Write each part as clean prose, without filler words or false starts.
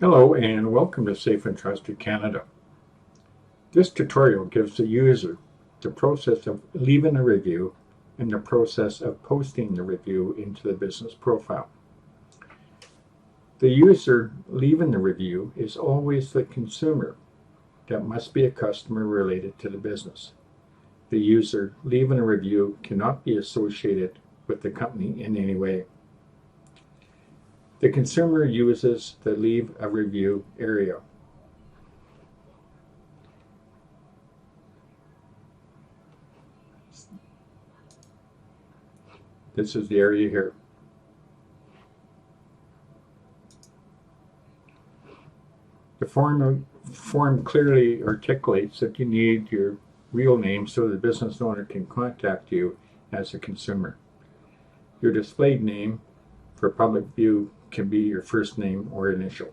Hello and welcome to Safe and Trusted Canada. This tutorial gives the user the process of leaving a review and the process of posting the review into the business profile. The user leaving the review is always the consumer that must be a customer related to the business. The user leaving a review cannot be associated with the company in any way. The consumer uses the Leave a Review area. This is the area here. The form clearly articulates that you need your real name so the business owner can contact you as a consumer. Your displayed name for public view can be your first name or initial.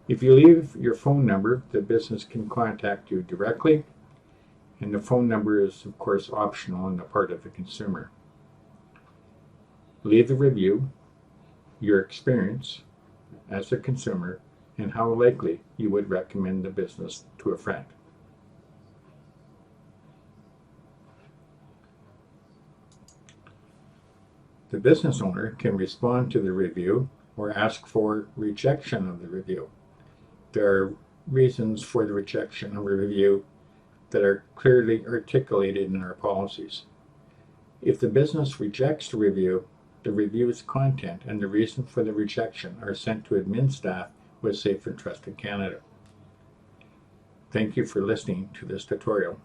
If you leave your phone number, the business can contact you directly, and the phone number is of course optional on the part of the consumer. Leave a review, your experience as a consumer, and how likely you would recommend the business to a friend. The business owner can respond to the review or ask for rejection of the review. There are reasons for the rejection of a review that are clearly articulated in our policies. If the business rejects the review's content and the reason for the rejection are sent to admin staff with Safe and Trusted Canada. Thank you for listening to this tutorial.